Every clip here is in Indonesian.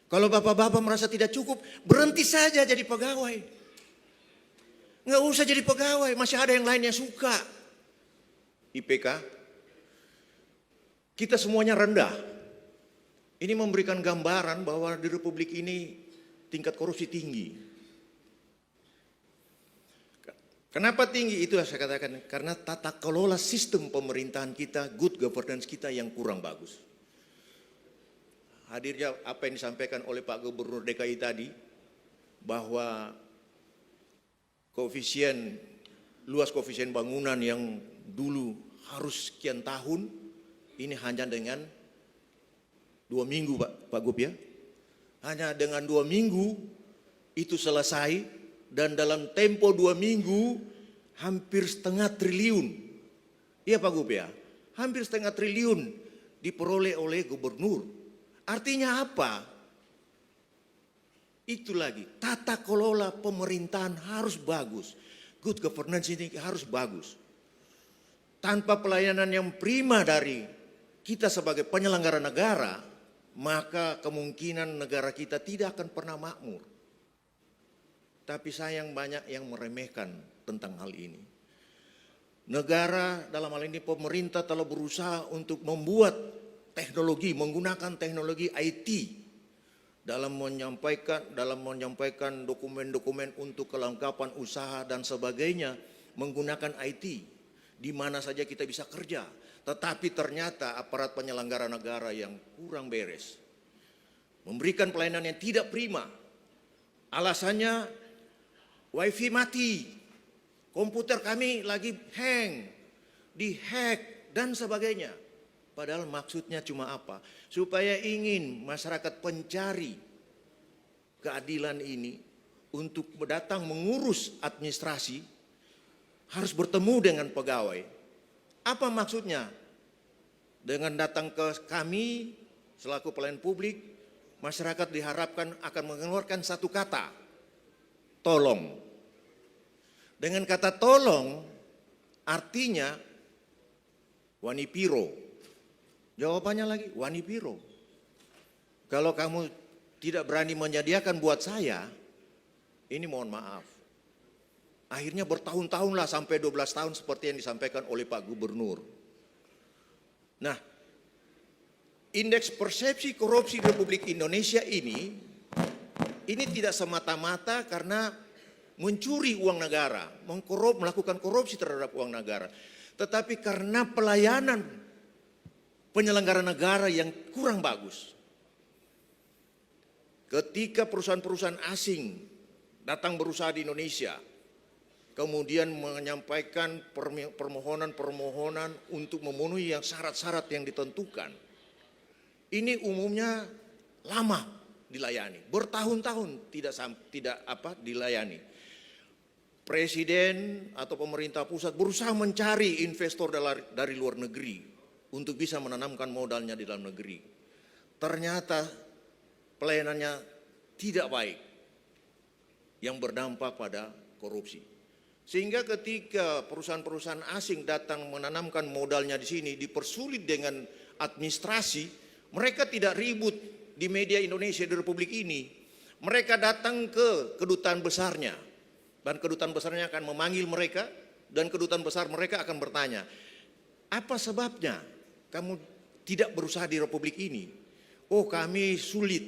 Kalau bapak-bapak merasa tidak cukup, berhenti saja jadi pegawai. Nggak usah jadi pegawai, masih ada yang lain yang suka. IPK, kita semuanya rendah. Ini memberikan gambaran bahwa di Republik ini tingkat korupsi tinggi. Kenapa tinggi? Itu yang saya katakan, karena tata kelola sistem pemerintahan kita, good governance kita yang kurang bagus. Hadirnya apa yang disampaikan oleh Pak Gubernur DKI tadi, bahwa luas koefisien bangunan yang dulu harus sekian tahun, ini hanya dengan 2 minggu Pak Gub ya. Hanya dengan 2 minggu itu selesai, dan dalam tempo 2 minggu hampir setengah triliun. Iya Pak Gub ya, hampir setengah triliun diperoleh oleh gubernur. Artinya apa? Itu lagi, tata kelola pemerintahan harus bagus. Good governance ini harus bagus. Tanpa pelayanan yang prima dari kita sebagai penyelenggara negara, maka kemungkinan negara kita tidak akan pernah makmur. Tapi sayang banyak yang meremehkan tentang hal ini. Negara, dalam hal ini pemerintah, telah berusaha untuk membuat teknologi, menggunakan teknologi IT dalam menyampaikan dokumen-dokumen untuk kelengkapan usaha dan sebagainya, menggunakan IT di mana saja kita bisa kerja. Tetapi ternyata aparat penyelenggara negara yang kurang beres, memberikan pelayanan yang tidak prima. Alasannya wifi mati, komputer kami lagi hang, dihack dan sebagainya. Padahal maksudnya cuma apa? Supaya ingin masyarakat pencari keadilan ini untuk datang mengurus administrasi harus bertemu dengan pegawai. Apa maksudnya? Dengan datang ke kami selaku pelayan publik, masyarakat diharapkan akan mengeluarkan satu kata, tolong. Dengan kata tolong artinya wanipiro. Jawabannya lagi, wanipiro. Kalau kamu tidak berani menyediakan buat saya, ini mohon maaf. Akhirnya bertahun-tahun lah, sampai 12 tahun seperti yang disampaikan oleh Pak Gubernur. Nah, indeks persepsi korupsi Republik Indonesia ini tidak semata-mata karena mencuri uang negara, melakukan korupsi terhadap uang negara. Tetapi karena pelayanan penyelenggara negara yang kurang bagus. Ketika perusahaan-perusahaan asing datang berusaha di Indonesia, kemudian menyampaikan permohonan-permohonan untuk memenuhi yang syarat-syarat yang ditentukan, ini umumnya lama dilayani, bertahun-tahun tidak dilayani. Presiden atau pemerintah pusat berusaha mencari investor dari luar negeri untuk bisa menanamkan modalnya di dalam negeri. Ternyata pelayanannya tidak baik, yang berdampak pada korupsi. Sehingga ketika perusahaan-perusahaan asing datang menanamkan modalnya di sini, dipersulit dengan administrasi, mereka tidak ribut di media Indonesia di Republik ini. Mereka datang ke kedutaan besarnya, dan kedutaan besarnya akan memanggil mereka, dan kedutaan besar mereka akan bertanya, apa sebabnya kamu tidak berusaha di Republik ini? Oh, kami sulit.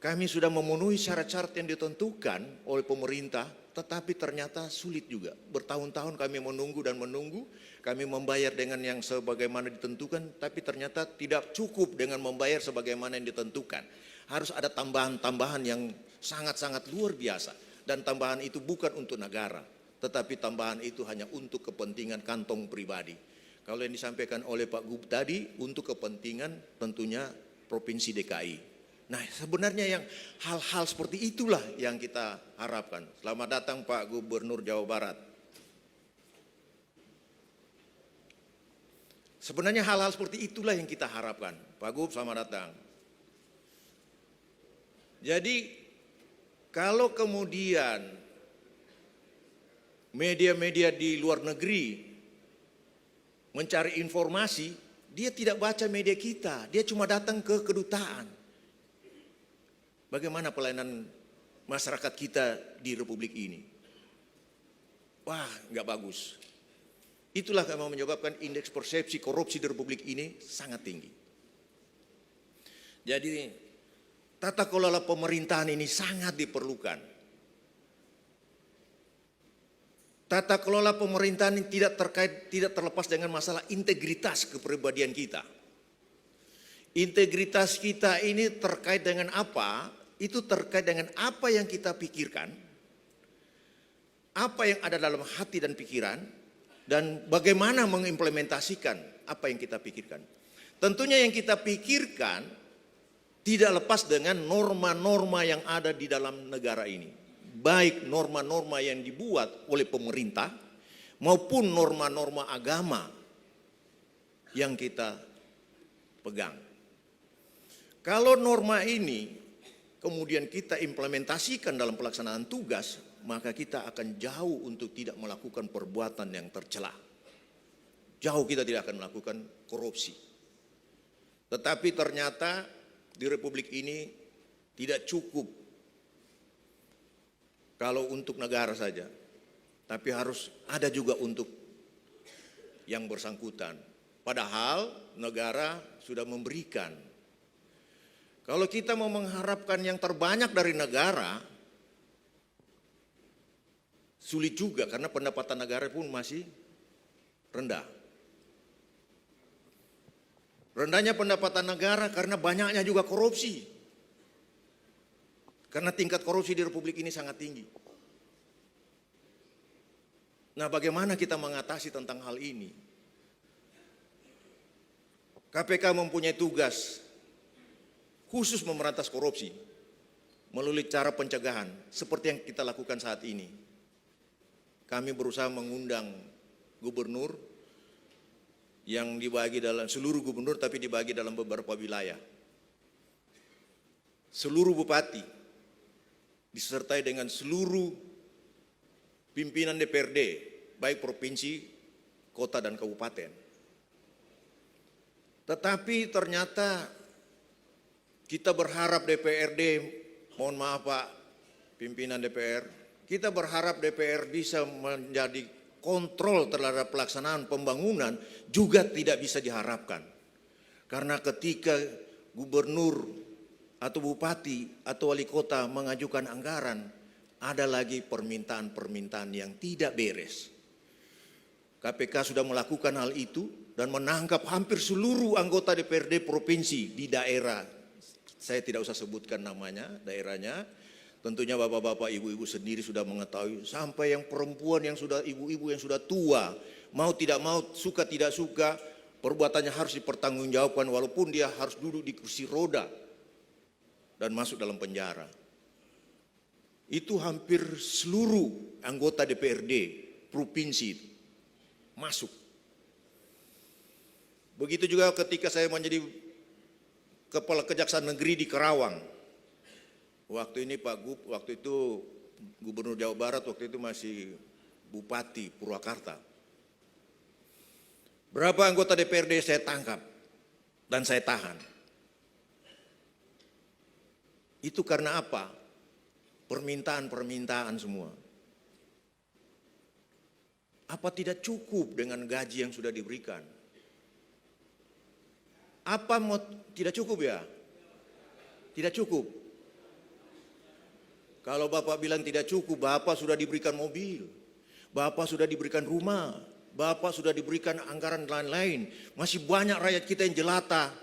Kami sudah memenuhi syarat-syarat yang ditentukan oleh pemerintah, tetapi ternyata sulit juga. Bertahun-tahun kami menunggu dan menunggu, kami membayar dengan yang sebagaimana ditentukan, tapi ternyata tidak cukup dengan membayar sebagaimana yang ditentukan. Harus ada tambahan-tambahan yang sangat-sangat luar biasa. Dan tambahan itu bukan untuk negara, tetapi tambahan itu hanya untuk kepentingan kantong pribadi. Kalau yang disampaikan oleh Pak Gub tadi untuk kepentingan tentunya Provinsi DKI. Nah, sebenarnya yang hal-hal seperti itulah yang kita harapkan. Selamat datang Pak Gubernur Jawa Barat. Sebenarnya hal-hal seperti itulah yang kita harapkan. Pak Gub, selamat datang. Jadi kalau kemudian media-media di luar negeri mencari informasi, dia tidak baca media kita, dia cuma datang ke kedutaan. Bagaimana pelayanan masyarakat kita di Republik ini? Wah, nggak bagus. Itulah yang menyebabkan indeks persepsi korupsi di Republik ini sangat tinggi. Jadi tata kelola pemerintahan ini sangat diperlukan. Tata kelola pemerintahan ini tidak terlepas dengan masalah integritas kepribadian kita. Integritas kita ini terkait dengan apa? Itu terkait dengan apa yang kita pikirkan, apa yang ada dalam hati dan pikiran, dan bagaimana mengimplementasikan apa yang kita pikirkan. Tentunya yang kita pikirkan tidak lepas dengan norma-norma yang ada di dalam negara ini. Baik norma-norma yang dibuat oleh pemerintah maupun norma-norma agama yang kita pegang. Kalau norma ini kemudian kita implementasikan dalam pelaksanaan tugas, maka kita akan jauh untuk tidak melakukan perbuatan yang tercela. Jauh kita tidak akan melakukan korupsi. Tetapi ternyata di Republik ini tidak cukup kalau untuk negara saja, tapi harus ada juga untuk yang bersangkutan. Padahal negara sudah memberikan. Kalau kita mau mengharapkan yang terbanyak dari negara, sulit juga karena pendapatan negara pun masih rendah. Rendahnya pendapatan negara karena banyaknya juga korupsi. Karena tingkat korupsi di Republik ini sangat tinggi. Nah, bagaimana kita mengatasi tentang hal ini? KPK mempunyai tugas khusus memberantas korupsi melalui cara pencegahan seperti yang kita lakukan saat ini. Kami berusaha mengundang gubernur yang dibagi dalam seluruh gubernur tapi dibagi dalam beberapa wilayah. Seluruh bupati disertai dengan seluruh pimpinan DPRD baik provinsi, kota dan kabupaten. Tetapi ternyata kita berharap DPRD, mohon maaf Pak pimpinan DPR, kita berharap DPR bisa menjadi kontrol terhadap pelaksanaan pembangunan juga tidak bisa diharapkan. Karena ketika gubernur atau bupati atau wali kota mengajukan anggaran, ada lagi permintaan-permintaan yang tidak beres. KPK sudah melakukan hal itu dan menangkap hampir seluruh anggota DPRD provinsi di daerah. Saya tidak usah sebutkan namanya, daerahnya. Tentunya bapak-bapak, ibu-ibu sendiri sudah mengetahui. Sampai yang perempuan yang sudah ibu-ibu yang sudah tua, mau tidak mau, suka tidak suka, perbuatannya harus dipertanggungjawabkan walaupun dia harus duduk di kursi roda dan masuk dalam penjara. Itu hampir seluruh anggota DPRD provinsi masuk. Begitu juga ketika saya menjadi Kepala Kejaksaan Negeri di Karawang. Waktu ini Pak Gub, waktu itu Gubernur Jawa Barat, waktu itu masih Bupati Purwakarta. Berapa anggota DPRD saya tangkap dan saya tahan. Itu karena apa? Permintaan-permintaan semua. Apa tidak cukup dengan gaji yang sudah diberikan? Apa mau tidak cukup ya? Tidak cukup. Kalau Bapak bilang tidak cukup, Bapak sudah diberikan mobil, Bapak sudah diberikan rumah, Bapak sudah diberikan anggaran lain-lain. Masih banyak rakyat kita yang jelata.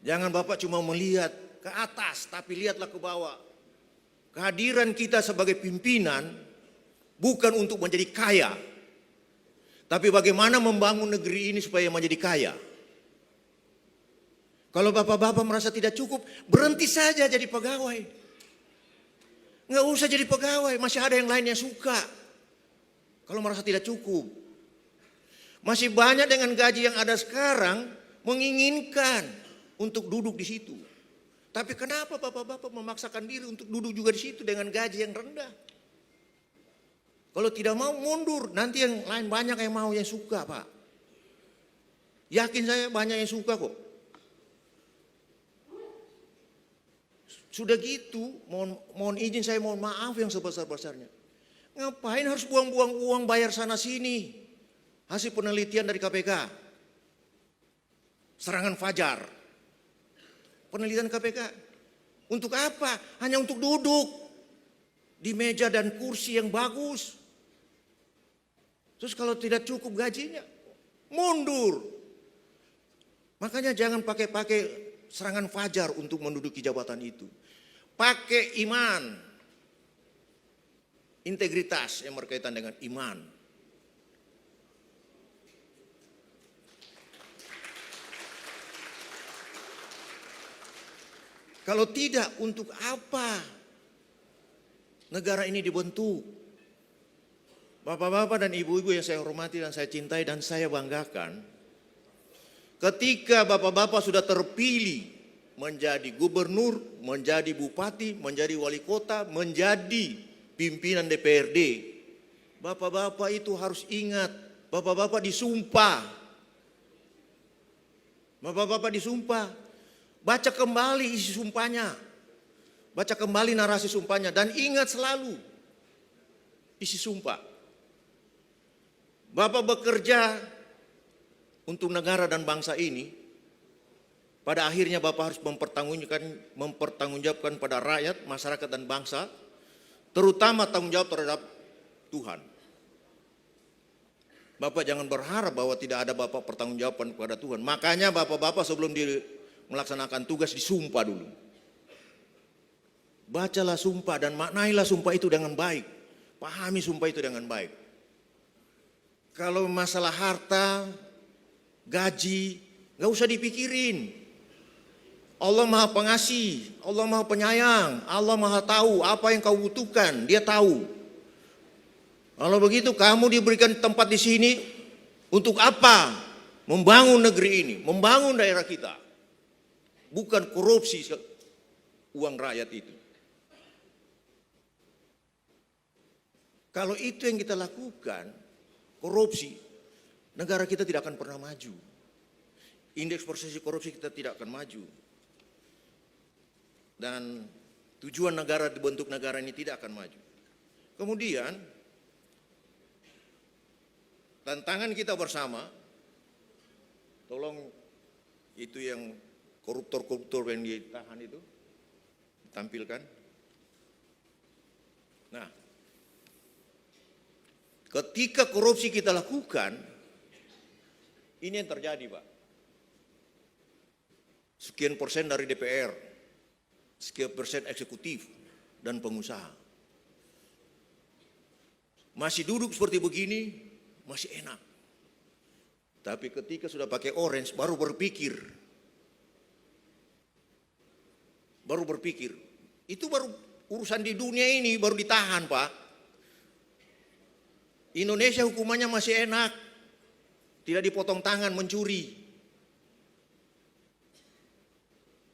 Jangan Bapak cuma melihat ke atas, tapi lihatlah ke bawah. Kehadiran kita sebagai pimpinan bukan untuk menjadi kaya, tapi bagaimana membangun negeri ini supaya menjadi kaya. Kalau bapak-bapak merasa tidak cukup, berhenti saja jadi pegawai. Nggak usah jadi pegawai, masih ada yang lain yang suka. Kalau merasa tidak cukup. Masih banyak dengan gaji yang ada sekarang menginginkan untuk duduk di situ. Tapi kenapa bapak-bapak memaksakan diri untuk duduk juga di situ dengan gaji yang rendah? Kalau tidak mau mundur, nanti yang lain banyak yang mau, yang suka Pak. Yakin saya banyak yang suka kok. Sudah gitu, mohon izin saya mohon maaf yang sebesar-besarnya. Ngapain harus buang-buang uang bayar sana sini? Hasil penelitian dari KPK. Serangan fajar. Penelitian KPK. Untuk apa? Hanya untuk duduk di meja dan kursi yang bagus. Terus kalau tidak cukup gajinya, mundur. Makanya jangan pakai serangan fajar untuk menduduki jabatan itu. Pakai iman. Integritas yang berkaitan dengan iman. Kalau tidak, untuk apa negara ini dibentuk? Bapak-bapak dan ibu-ibu yang saya hormati dan saya cintai dan saya banggakan, ketika bapak-bapak sudah terpilih menjadi gubernur, menjadi bupati, menjadi wali kota, menjadi pimpinan DPRD, bapak-bapak itu harus ingat, bapak-bapak disumpah. Bapak-bapak disumpah. Baca kembali isi sumpahnya. Baca kembali narasi sumpahnya. Dan ingat selalu isi sumpah. Bapak bekerja untuk negara dan bangsa ini. Pada akhirnya Bapak harus mempertanggungjawabkan pada rakyat, masyarakat dan bangsa. Terutama tanggung jawab terhadap Tuhan. Bapak jangan berharap bahwa tidak ada Bapak pertanggungjawaban kepada Tuhan. Makanya Bapak-bapak sebelum melaksanakan tugas disumpah dulu. Bacalah sumpah dan maknailah sumpah itu dengan baik. Pahami sumpah itu dengan baik. Kalau masalah harta, gaji, gak usah dipikirin. Allah Maha Pengasih, Allah Maha Penyayang, Allah Maha tahu apa yang kau butuhkan, Dia tahu. Kalau begitu kamu diberikan tempat di sini untuk apa? Membangun negeri ini, membangun daerah kita. Bukan korupsi uang rakyat itu. Kalau itu yang kita lakukan, korupsi, negara kita tidak akan pernah maju. Indeks persepsi korupsi kita tidak akan maju. Dan tujuan negara dibentuk negara ini tidak akan maju. Kemudian, tantangan kita bersama, tolong itu yang koruptor-koruptor yang ditahan itu tampilkan. Nah, ketika korupsi kita lakukan, ini yang terjadi, Pak. Sekian persen dari DPR, sekian persen eksekutif dan pengusaha. Masih duduk seperti begini, masih enak. Tapi ketika sudah pakai orange, baru berpikir. Itu baru urusan di dunia ini baru ditahan, Pak. Indonesia hukumannya masih enak. Tidak dipotong tangan mencuri.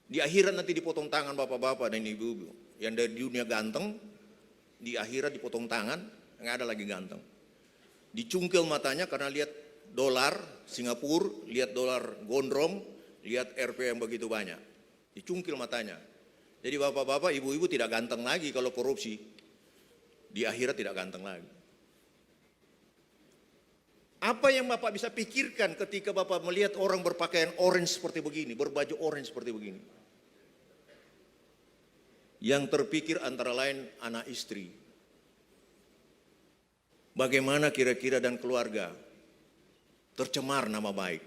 Di akhirat nanti dipotong tangan bapak-bapak dan ibu-ibu. Yang dari dunia ganteng, di akhirat dipotong tangan, nggak ada lagi ganteng. Dicungkil matanya karena lihat dolar Singapura, lihat dolar gondrong, lihat Rp yang begitu banyak. Dicungkil matanya. Jadi bapak-bapak, ibu-ibu tidak ganteng lagi kalau korupsi. Di akhirat tidak ganteng lagi. Apa yang Bapak bisa pikirkan ketika Bapak melihat orang berpakaian orange seperti begini, berbaju orange seperti begini? Yang terpikir antara lain anak istri. Bagaimana kira-kira dan keluarga tercemar nama baik.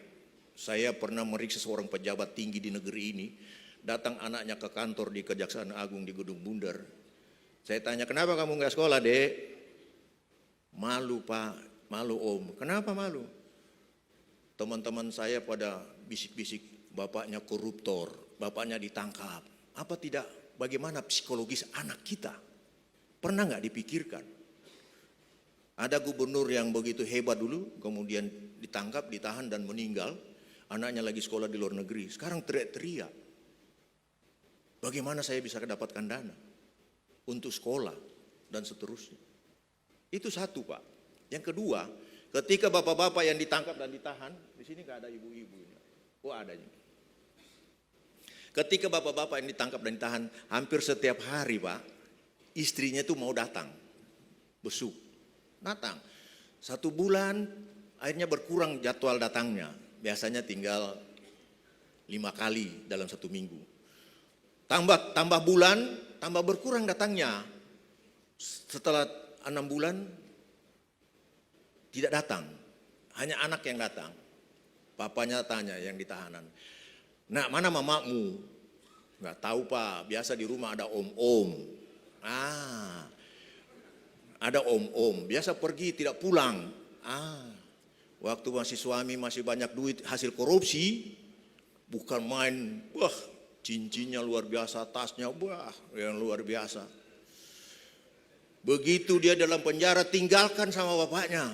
Saya pernah meriksa seorang pejabat tinggi di negeri ini. Datang anaknya ke kantor di Kejaksaan Agung di Gedung Bundar. Saya tanya, kenapa kamu nggak sekolah, Dek? Malu, Pak. Malu, Om. Kenapa malu? Teman-teman saya pada bisik-bisik, bapaknya koruptor, bapaknya ditangkap. Apa tidak? Bagaimana psikologis anak kita? Pernah nggak dipikirkan? Ada gubernur yang begitu hebat dulu, kemudian ditangkap, ditahan dan meninggal. Anaknya lagi sekolah di luar negeri. Sekarang teriak-teriak. Bagaimana saya bisa mendapatkan dana untuk sekolah dan seterusnya. Itu satu, Pak. Yang kedua, ketika bapak-bapak yang ditangkap dan ditahan, di sini nggak ada ibu-ibu. Oh, adanya. Ketika bapak-bapak ini ditangkap dan ditahan, hampir setiap hari Pak, istrinya itu mau datang, besuk, datang. 1 bulan, akhirnya berkurang jadwal datangnya. Biasanya tinggal 5 kali dalam 1 minggu. Tambah bulan, tambah berkurang datangnya. Setelah 6 bulan, tidak datang. Hanya anak yang datang. Papanya tanya yang ditahanan, "Nak, mana mamamu?" "Nggak tahu Pak, biasa di rumah ada om-om." Ada om-om, biasa pergi tidak pulang. Waktu masih suami masih banyak duit hasil korupsi, bukan main, wah cincinnya luar biasa, tasnya wah yang luar biasa. Begitu dia dalam penjara, tinggalkan sama bapaknya,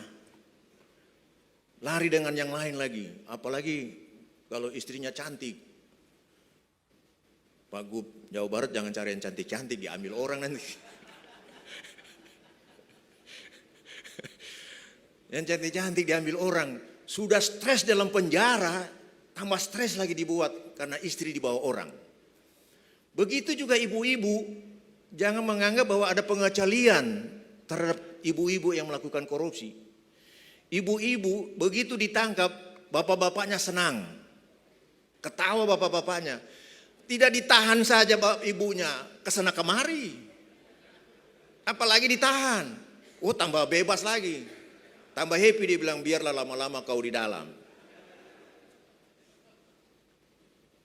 lari dengan yang lain lagi, apalagi kalau istrinya cantik. Pak Gub, Jawa Barat jangan cari yang cantik-cantik, diambil orang nanti. Yang cantik-cantik diambil orang. Sudah stres dalam penjara, tambah stres lagi dibuat karena istri dibawa orang. Begitu juga ibu-ibu, jangan menganggap bahwa ada pengecualian terhadap ibu-ibu yang melakukan korupsi. Ibu-ibu begitu ditangkap, bapak-bapaknya senang. Ketawa bapak-bapaknya. Tidak ditahan saja ibunya, kesana kemari. Apalagi ditahan. Oh, tambah bebas lagi. Tambah happy, dia bilang, biarlah lama-lama kau di dalam.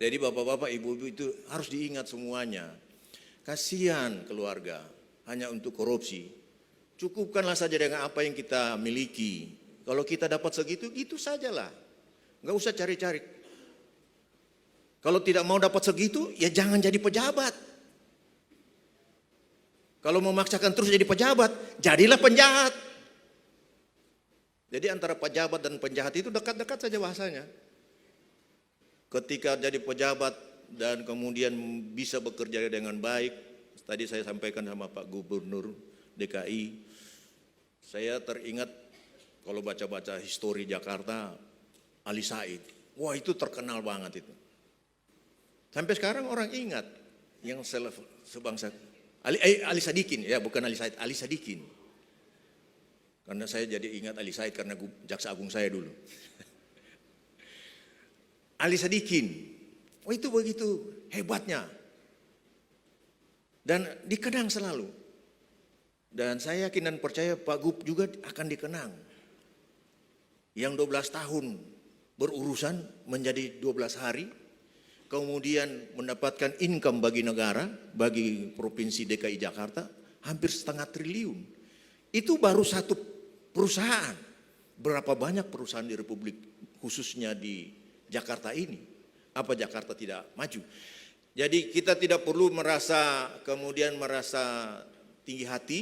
Jadi bapak-bapak, ibu-ibu itu harus diingat semuanya. Kasihan keluarga hanya untuk korupsi. Cukupkanlah saja dengan apa yang kita miliki. Kalau kita dapat segitu, gitu sajalah. Nggak usah cari-cari. Kalau tidak mau dapat segitu, ya jangan jadi pejabat. Kalau memaksakan terus jadi pejabat, jadilah penjahat. Jadi antara pejabat dan penjahat itu dekat-dekat saja bahasanya. Ketika jadi pejabat dan kemudian bisa bekerja dengan baik, tadi saya sampaikan sama Pak Gubernur DKI, saya teringat kalau baca-baca histori Jakarta, Ali Said. Wah, itu terkenal banget itu. Sampai sekarang orang ingat yang sebangsa Ali Sadikin, ya bukan Ali Said, Ali Sadikin. Karena saya jadi ingat Ali Said karena jaksa agung saya dulu. Ali Sadikin, oh itu begitu hebatnya. Dan dikenang selalu. Dan saya yakin dan percaya Pak Gub juga akan dikenang. Yang 12 tahun berurusan menjadi 12 hari. Kemudian mendapatkan income bagi negara, bagi Provinsi DKI Jakarta, hampir 0,5 triliun. Itu baru satu perusahaan. Berapa banyak perusahaan di Republik, khususnya di Jakarta ini. Apa Jakarta tidak maju? Jadi kita tidak perlu merasa tinggi hati,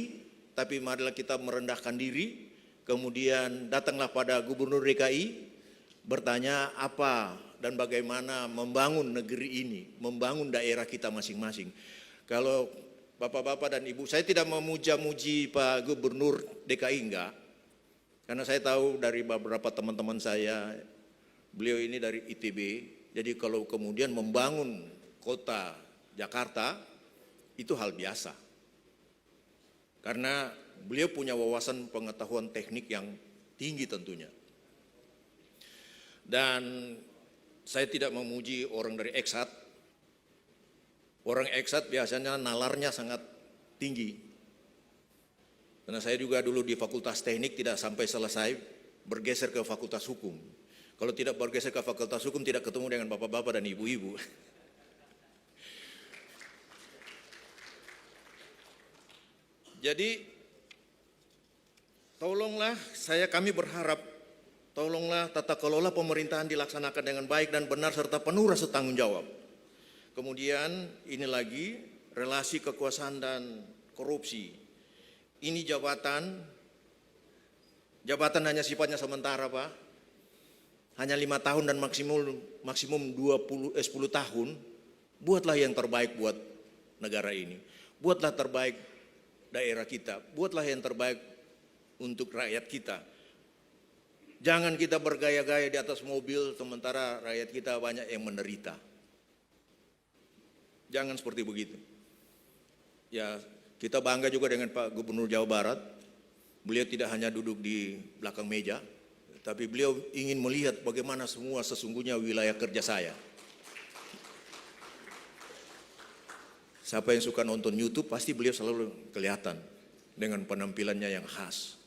tapi marilah kita merendahkan diri. Kemudian datanglah pada Gubernur DKI, bertanya apa dan bagaimana membangun negeri ini, membangun daerah kita masing-masing. Kalau bapak-bapak dan ibu, saya tidak memuja-muji Pak Gubernur DKI, enggak. Karena saya tahu dari beberapa teman-teman saya, beliau ini dari ITB, jadi kalau kemudian membangun kota Jakarta, itu hal biasa. Karena beliau punya wawasan pengetahuan teknik yang tinggi tentunya. Dan saya tidak memuji orang dari Eksat. Orang Eksat biasanya nalarnya sangat tinggi. Karena saya juga dulu di Fakultas Teknik tidak sampai selesai, bergeser ke Fakultas Hukum. Kalau tidak bergeser ke Fakultas Hukum tidak ketemu dengan bapak-bapak dan ibu-ibu. Jadi tolonglah, kami berharap, tolonglah tata kelola pemerintahan dilaksanakan dengan baik dan benar serta penuh rasa tanggung jawab. Kemudian ini lagi relasi kekuasaan dan korupsi. Ini jabatan hanya sifatnya sementara Pak. Hanya 5 tahun dan maksimum 10 tahun. Buatlah yang terbaik buat negara ini. Buatlah terbaik daerah kita. Buatlah yang terbaik untuk rakyat kita. Jangan kita bergaya-gaya di atas mobil sementara rakyat kita banyak yang menderita. Jangan seperti begitu. Ya, kita bangga juga dengan Pak Gubernur Jawa Barat. Beliau tidak hanya duduk di belakang meja, tapi beliau ingin melihat bagaimana semua sesungguhnya wilayah kerja saya. Siapa yang suka nonton YouTube pasti beliau selalu kelihatan dengan penampilannya yang khas.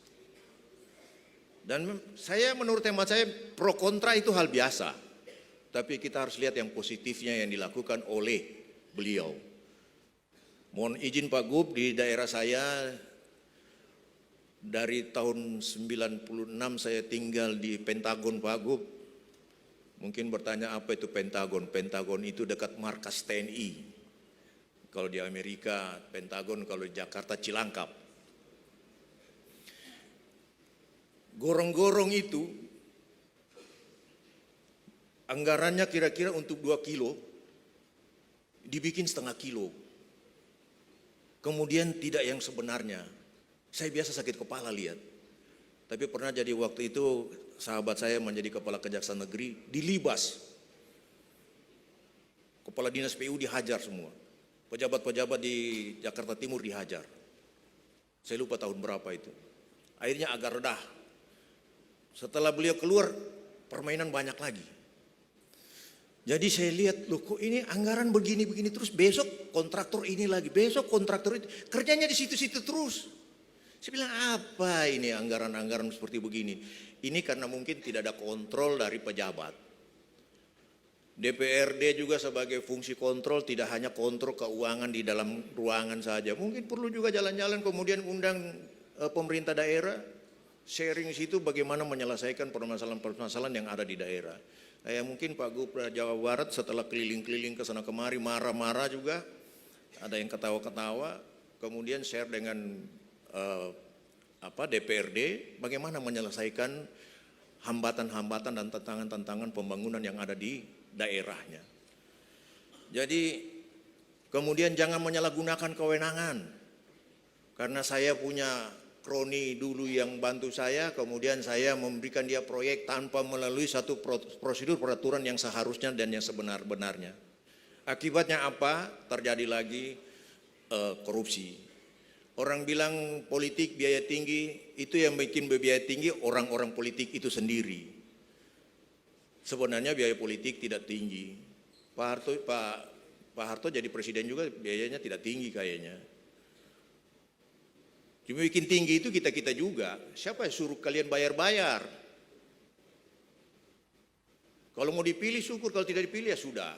Dan menurut hemat saya pro kontra itu hal biasa. Tapi kita harus lihat yang positifnya yang dilakukan oleh beliau. Mohon izin Pak Gub, di daerah saya dari tahun 96 saya tinggal di Pentagon Pak Gub. Mungkin bertanya apa itu Pentagon? Pentagon itu dekat markas TNI. Kalau di Amerika Pentagon, kalau di Jakarta Cilangkap. Gorong-gorong itu anggarannya kira-kira untuk 2 kilo, dibikin setengah kilo. Kemudian tidak yang sebenarnya. Saya biasa sakit kepala lihat. Tapi pernah jadi waktu itu sahabat saya menjadi kepala kejaksaan negeri, dilibas. Kepala dinas PU dihajar semua. Pejabat-pejabat di Jakarta Timur dihajar. Saya lupa tahun berapa itu. Akhirnya agak redah. Setelah beliau keluar, permainan banyak lagi. Jadi saya lihat, loh kok ini anggaran begini-begini terus, besok kontraktor ini lagi, besok kontraktor itu, kerjanya di situ-situ terus. Saya bilang apa ini anggaran-anggaran seperti begini? Ini karena mungkin tidak ada kontrol dari pejabat. DPRD juga sebagai fungsi kontrol tidak hanya kontrol keuangan di dalam ruangan saja. Mungkin perlu juga jalan-jalan kemudian undang pemerintah daerah, sharing situ bagaimana menyelesaikan permasalahan-permasalahan yang ada di daerah. Mungkin Pak Gubernur Jawa Barat setelah keliling-keliling ke sana kemari marah-marah juga, ada yang ketawa-ketawa, kemudian share dengan DPRD bagaimana menyelesaikan hambatan-hambatan dan tantangan-tantangan pembangunan yang ada di daerahnya. Jadi kemudian jangan menyalahgunakan kewenangan, karena saya punya kroni dulu yang bantu saya, kemudian saya memberikan dia proyek tanpa melalui satu prosedur peraturan yang seharusnya dan yang sebenar-benarnya. Akibatnya apa? Terjadi lagi korupsi. Orang bilang politik biaya tinggi, itu yang bikin biaya tinggi orang-orang politik itu sendiri. Sebenarnya biaya politik tidak tinggi. Pak Harto jadi presiden juga biayanya tidak tinggi kayaknya. Cuma bikin tinggi itu kita-kita juga. Siapa yang suruh kalian bayar-bayar? Kalau mau dipilih syukur, kalau tidak dipilih ya sudah.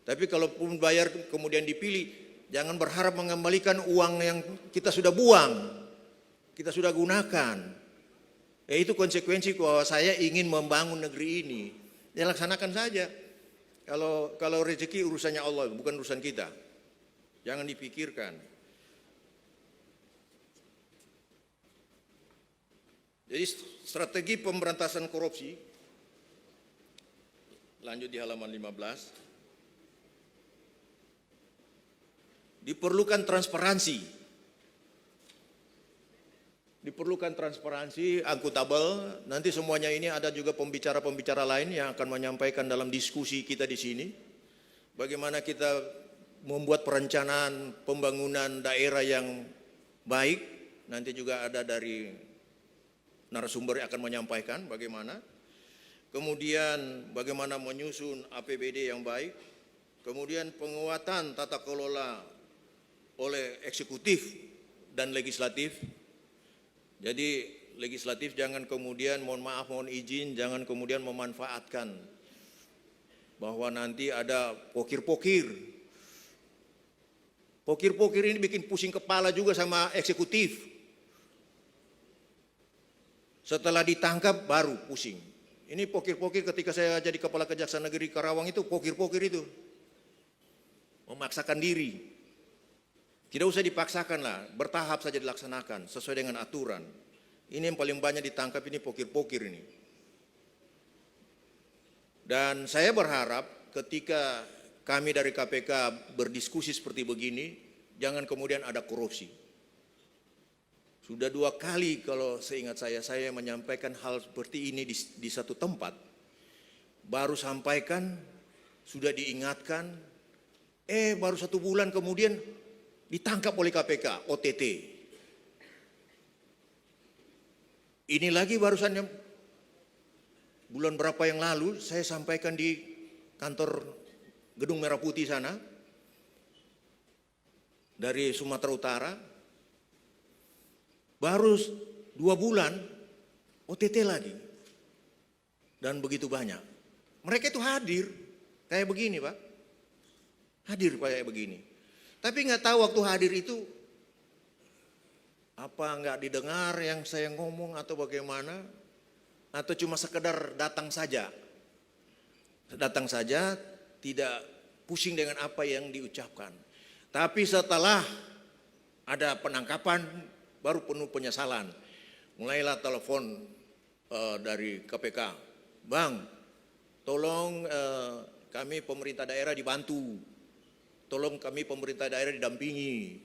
Tapi kalau pun bayar kemudian dipilih, jangan berharap mengembalikan uang yang kita sudah buang, kita sudah gunakan. Itu konsekuensi bahwa saya ingin membangun negeri ini. Ya laksanakan saja. Kalau rezeki urusannya Allah, bukan urusan kita. Jangan dipikirkan. Jadi strategi pemberantasan korupsi, lanjut di halaman 15, diperlukan transparansi. Diperlukan transparansi, akuntabel. Nanti semuanya ini ada juga pembicara-pembicara lain yang akan menyampaikan dalam diskusi kita di sini. Bagaimana kita membuat perencanaan pembangunan daerah yang baik. Nanti juga ada dari narasumber yang akan menyampaikan bagaimana. Kemudian bagaimana menyusun APBD yang baik. Kemudian penguatan tata kelola oleh eksekutif dan legislatif. Jadi legislatif jangan kemudian mohon izin, jangan kemudian memanfaatkan bahwa nanti ada pokir-pokir. Pokir-pokir ini bikin pusing kepala juga sama eksekutif. Setelah ditangkap baru pusing. Ini pokir-pokir ketika saya jadi kepala Kejaksaan Negeri Karawang itu pokir-pokir itu. Memaksakan diri. Tidak usah dipaksakan lah, bertahap saja dilaksanakan sesuai dengan aturan. Ini yang paling banyak ditangkap ini pokir-pokir ini. Dan saya berharap ketika kami dari KPK berdiskusi seperti begini, jangan kemudian ada korupsi. Sudah 2 kali kalau seingat saya menyampaikan hal seperti ini di satu tempat. Baru sampaikan, sudah diingatkan, Baru 1 bulan kemudian ditangkap oleh KPK, OTT. Ini lagi barusannya bulan berapa yang lalu saya sampaikan di kantor Gedung Merah Putih sana, dari Sumatera Utara. Baru 2 bulan OTT lagi. Dan begitu banyak. Mereka itu hadir kayak begini, Pak. Hadir kayak begini. Tapi nggak tahu waktu hadir itu apa nggak didengar yang saya ngomong atau bagaimana, atau cuma sekedar datang saja. Datang saja, tidak pusing dengan apa yang diucapkan. Tapi setelah ada penangkapan baru penuh penyesalan. Mulailah telepon dari KPK, "Bang, tolong kami pemerintah daerah dibantu. Tolong kami pemerintah daerah didampingi."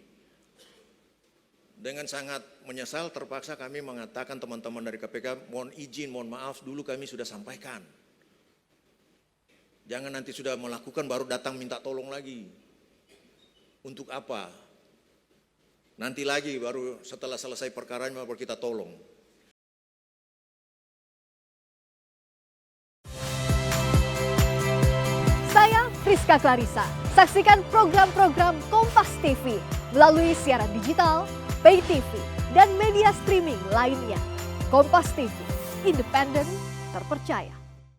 Dengan sangat menyesal terpaksa kami mengatakan teman-teman dari KPK, mohon izin, mohon maaf, dulu kami sudah sampaikan. Jangan nanti sudah melakukan baru datang minta tolong lagi. Untuk apa? Nanti lagi baru setelah selesai perkaranya baru kita tolong. Saya Friska Clarissa. Saksikan program-program Kompas TV melalui siaran digital, pay TV, dan media streaming lainnya. Kompas TV, independen, terpercaya.